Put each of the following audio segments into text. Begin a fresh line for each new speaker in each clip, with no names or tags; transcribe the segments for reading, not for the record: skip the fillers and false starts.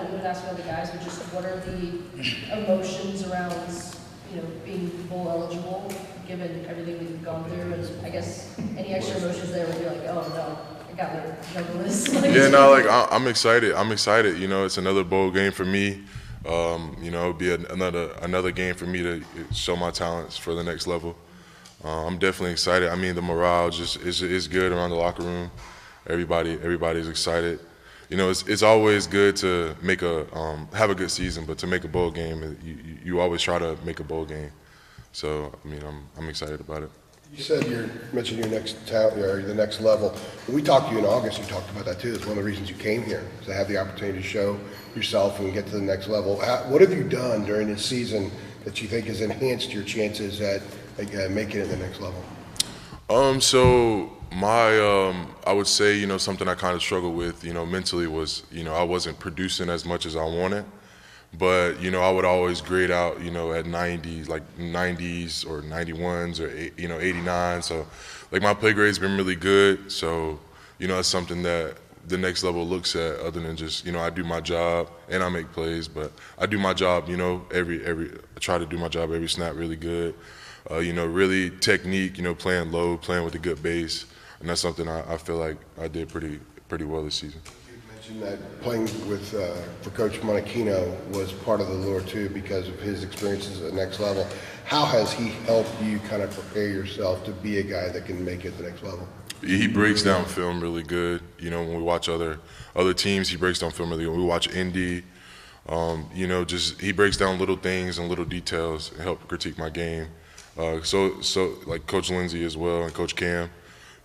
know we've been asking other guys, but just what are the emotions around, being bowl eligible, given everything we've gone through, and I guess any extra emotions there would be like, oh no, I got to juggle this.
Yeah, no, like I'm excited. I'm excited. It's another bowl game for me. It'll be another game for me to show my talents for the next level. I'm definitely excited. I mean, the morale just is good around the locker room. Everybody's excited. It's always good to have a good season, but to make a bowl game, you always try to make a bowl game. So I mean, I'm excited about it.
You said you mentioned your next the next level. When we talked to you in August, you talked about that too. It's one of the reasons you came here, is to have the opportunity to show yourself and get to the next level. What have you done during this season that you think has enhanced your chances at making it to the next level?
So I would say, something I kind of struggled with, mentally was, I wasn't producing as much as I wanted. But, I would always grade out, at 90s, like 90s or 91s or, 89. So, like, my play grade's been really good. So, it's something that the next level looks at, other than just, I do my job and I make plays. But I do my job, I try to do my job every snap really good. Really technique, playing low, playing with a good base. And that's something I feel like I did pretty well this season.
You mentioned that playing for Coach Monachino was part of the lure too, because of his experiences at the next level. How has he helped you kind of prepare yourself to be a guy that can make it to the next level?
He breaks down film really good. When we watch other teams, he breaks down film really good. When we watch Indy, just he breaks down little things and little details and help critique my game. So like Coach Lindsey as well and Coach Cam,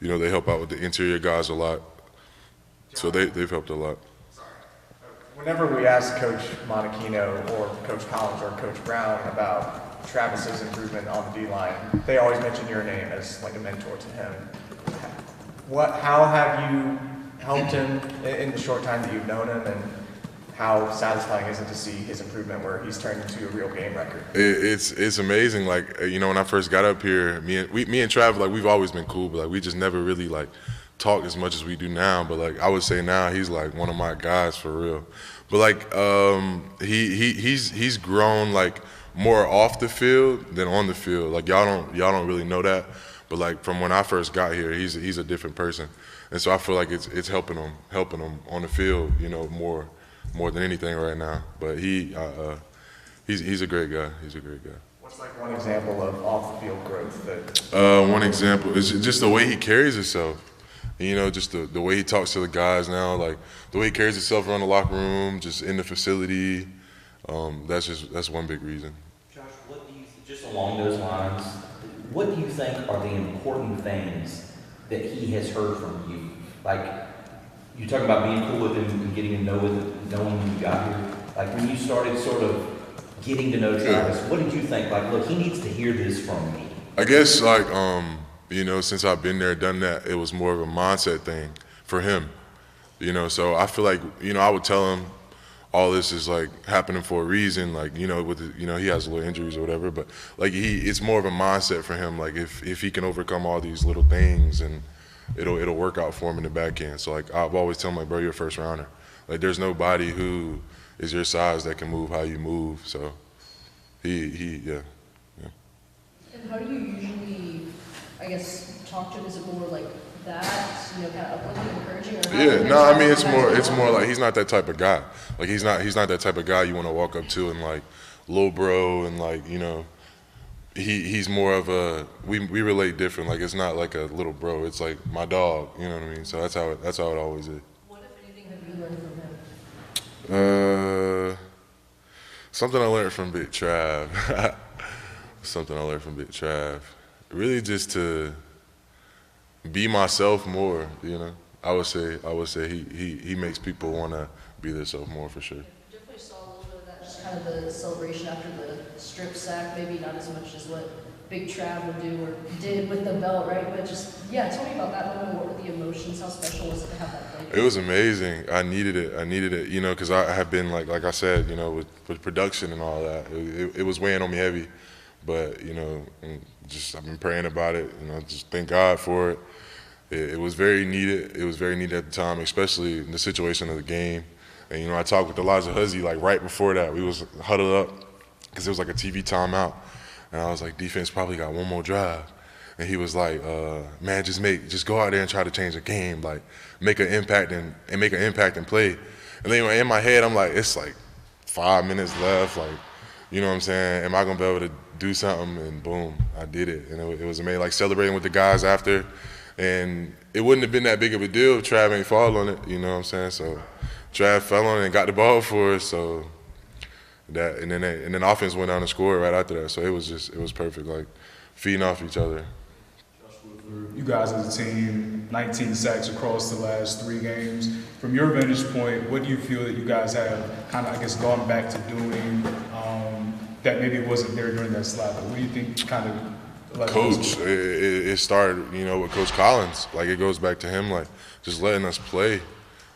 they help out with the interior guys a lot. So they've helped a lot.
Whenever we ask Coach Monachino or Coach Collins or Coach Brown about Travis's improvement on the D-line, they always mention your name as like a mentor to him. How have you helped him in the short time that you've known him, and how satisfying is it to see his improvement where he's turned into a real game record?
It's amazing. Like, when I first got up here, me and Trav, like, we've always been cool, but like we just never really like talk as much as we do now. But like I would say now he's like one of my guys for real. But like he's grown like more off the field than on the field. Like y'all don't really know that. But like from when I first got here, he's a different person. And so I feel like it's helping him on the field, more than anything right now. But he's a great guy. He's a great guy.
What's like one example of off the field growth that?
One example is just the way he carries himself. Just the way he talks to the guys now, like the way he carries himself around the locker room, just in the facility. That's one big reason.
Josh, just along those lines, what do you think are the important things that he has heard from you? Like, you talk about being cool with him and getting to know him, knowing when you got here. Like, when you started sort of getting to know Travis, what did you think? Like, look, he needs to hear this from me.
I guess, like, since I've been there, done that, it was more of a mindset thing for him. So I feel like, I would tell him all this is like happening for a reason, like, with he has little injuries or whatever, but like it's more of a mindset for him. Like if he can overcome all these little things, and it'll work out for him in the back end. So like I've always tell him, like, bro, you're a first rounder. Like there's nobody who is your size that can move how you move. So yeah.
And how do you usually, I guess, talk to him? Is it more like that, kind of uplifting, encouraging? Or
Yeah, no, I mean it's more like he's not that type of guy. Like he's not that type of guy you want to walk up to and like, little bro, and like, he's more of a we relate different. Like it's not like a little bro. It's like my dog. You know what I mean? So that's how it always is.
What, if anything, have you learned from him?
Something I learned from Big Trav. Something I learned from Big Trav. Really just to be myself more, I would say he makes people want to be themselves more, for sure.
Definitely saw a little bit of that, just kind of the celebration after the strip sack, maybe not as much as what Big Trav would do or did with the belt, right? But just, tell me about that moment. What were the emotions? How special was it to have that play?
It was amazing. I needed it, because I have been, like I said, with production and all that. It was weighing on me heavy. But, I've been praying about it, just thank God for it. It was very needed. It was very needed at the time, especially in the situation of the game. And, you know, I talked with Elijah Huzzy, like, right before that. We was huddled up because it was like a TV timeout. And I was like, defense probably got one more drive. And he was like, man, just go out there and try to change the game, like make an impact and make an impact and play. And then in my head, I'm like, it's like 5 minutes left, like, you know what I'm saying? Am I gonna be able to do something? And boom, I did it. And it was amazing, like celebrating with the guys after. And it wouldn't have been that big of a deal if Trav ain't fall on it, you know what I'm saying? So Trav fell on it and got the ball for us, so that, and then offense went down and scored right after that. So it was perfect, like feeding off each other.
You guys as a team, 19 sacks across the last 3 games. From your vantage point, what do you feel that you guys have kind of, I guess, gone back to doing that maybe wasn't there during that slide? But what do you think kind of like
Coach, it started, you know, with Coach Collins. Like, it goes back to him, like, just letting us play.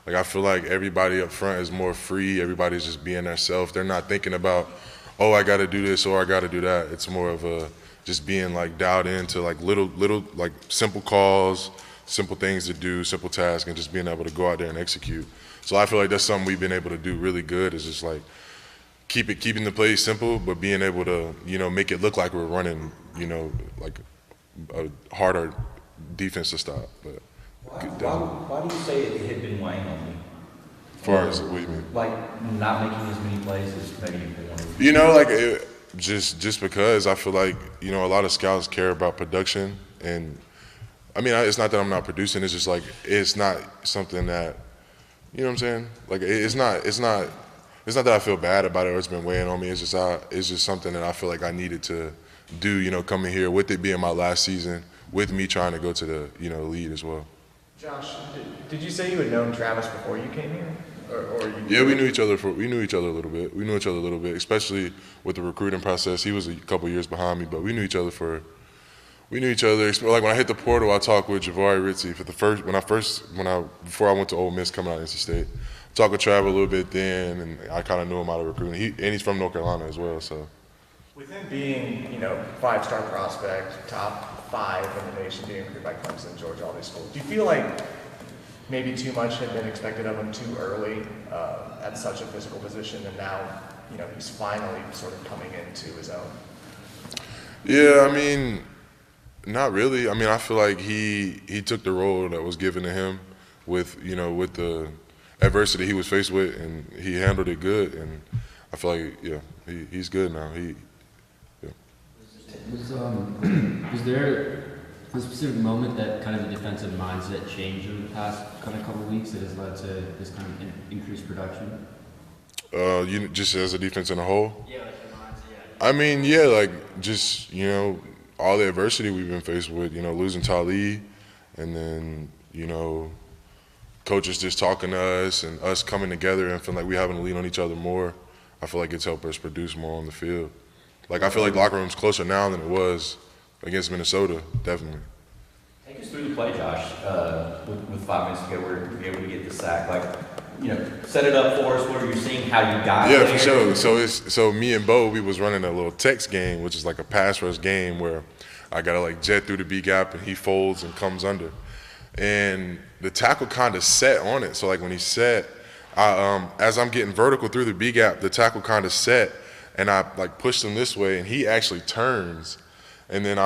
Like, I feel like everybody up front is more free. Everybody's just being themselves. They're not thinking about, oh, I got to do this or I got to do that. It's more of a just being like dialed into like little like simple calls, simple things to do, simple tasks, and just being able to go out there and execute. So I feel like that's something we've been able to do really good, is just like keeping the play simple, but being able to, you know, make it look like we're running, you know, like a harder defense to stop. But
why do you say it had been weighing on you?
as far as what do you mean?
Like not making as many plays as maybe you wanted.
You know, like just because I feel like, you know, a lot of scouts care about production, and I mean, it's not that I'm not producing. It's just like it's not something that, you know what I'm saying? Like it's not that I feel bad about it or it's been weighing on me. It's just something that I feel like I needed to do. You know, coming here with it being my last season, with me trying to go to the, you know, lead as well.
Josh, did you say you had known Travis before you came here? Or you
Yeah, we knew each other a little bit. We knew each other a little bit, especially with the recruiting process. He was a couple years behind me, but we knew each other. Like when I hit the portal, I talked with Javari Ritzy before I went to Ole Miss coming out of NC State. Talked with Trav a little bit then, and I kind of knew him out of recruiting. He's from North Carolina as well, so.
With him being, you know, 5-star prospect, top 5 in the nation, being recruited by Clemson, Georgia, all these schools, do you feel like maybe too much had been expected of him too early at such a physical position, and now, you know, he's finally sort of coming into his own?
Yeah, I mean, not really. I mean, I feel like he took the role that was given to him with the adversity he was faced with, and he handled it good. And I feel like, yeah, he's good now.
Was there a specific moment that kind of the defensive mindset changed over the past kind of couple of weeks that has led to this kind of increased production?
Just as a defense in a whole?
Yeah, like the mindset, yeah.
I mean, yeah, like just, you know, all the adversity we've been faced with, you know, losing Tali, and then, you know, coaches just talking to us and us coming together and feeling like we having to lean on each other more. I feel like it's helped us produce more on the field. Like, I feel like the locker room's closer now than it was against Minnesota, definitely.
Take us through the play, Josh, with 5 minutes to go, where to be able to get the sack. Like, you know, set it up for us. What are you seeing? How you got
Yeah,
there?
for sure. So me and Bo, we was running a little text game, which is like a pass rush game where I gotta like jet through the B gap and he folds and comes under. And the tackle kind of set on it. So like when he set, as I'm getting vertical through the B gap, the tackle kind of set, and I like pushed him this way, and he actually turns. And then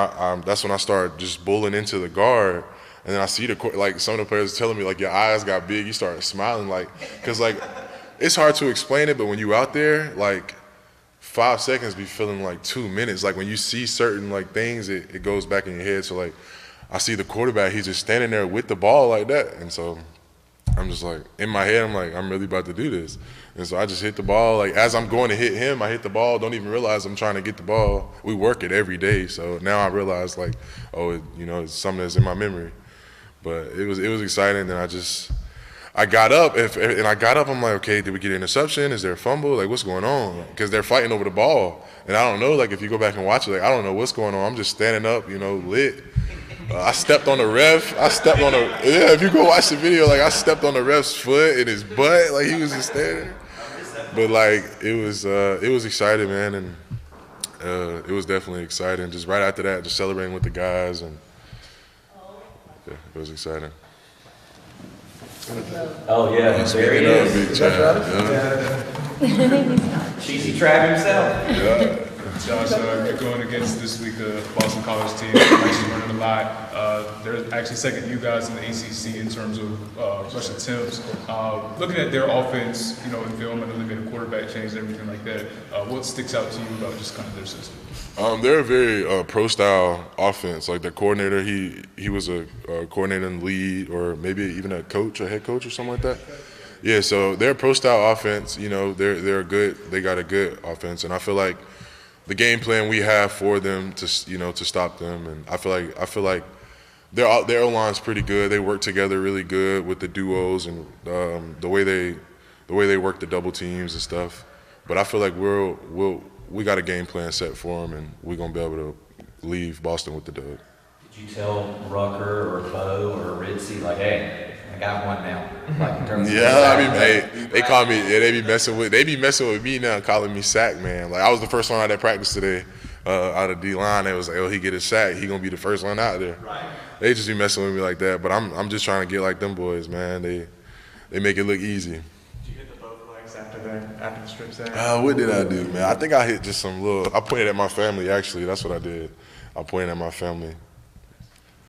that's when I started just bulling into the guard. And then I see like some of the players telling me like, your eyes got big. You start smiling, like, cause like it's hard to explain it, but when you out there, like 5 seconds be feeling like 2 minutes. Like when you see certain like things, it goes back in your head. So like I see the quarterback, he's just standing there with the ball like that. And so I'm just like, in my head, I'm like, I'm really about to do this. And so I just hit the ball. Like as I'm going to hit him, I hit the ball, don't even realize I'm trying to get the ball. We work it every day. So now I realize like, oh, you know, it's something that's in my memory. But it was exciting. And I got up, I'm like, okay, did we get an interception? Is there a fumble? Like, what's going on? Because they're fighting over the ball. And I don't know, like, if you go back and watch it, like, I don't know what's going on. I'm just standing up, you know, lit. I stepped on the ref. If you go watch the video, like, I stepped on the ref's foot and his butt. Like, he was just standing. But, like, it was exciting, man. And it was definitely exciting. Just right after that, just celebrating with the guys. And, yeah, it was exciting.
Oh, yeah, there he
Speaking of
is.
Big Chad, yeah.
Cheesy Trav himself.
Yeah.
Josh, you're going against this week the Boston College team. Actually running a lot. They're actually second to you guys in the ACC in terms of rush attempts. Looking at their offense, you know, in film, I know they made a quarterback change and everything like that. What sticks out to you about just kind of their system?
They're a very pro-style offense. Like their coordinator, he was a coordinator in the league, or maybe even a coach, a head coach, or something like that. Yeah, so they're a pro-style offense. You know, they're good. They got a good offense, and I feel like the game plan we have for them to stop them, and I feel like their O-line's pretty good. They work together really good with the duos and the way they work the double teams and stuff. But I feel like we got a game plan set for them, and we're gonna be able to leave Boston with the dub.
Did you tell Rucker or Bo or Ritzy, like, hey, I got one now? Like, in terms of
Yeah, I mean, they call me. Yeah, they be messing with me now, calling me sack man. Like I was the first one out at practice today, out of D line. They was like, oh, he get a sack, he gonna be the first one out there.
Right.
They just be messing with me like that. But I'm just trying to get like them boys, man. They make it look easy.
Did you hit the both legs after the strips there?
What did I do, man? I think I hit just some little. I pointed at my family actually. That's what I did. I pointed at my family.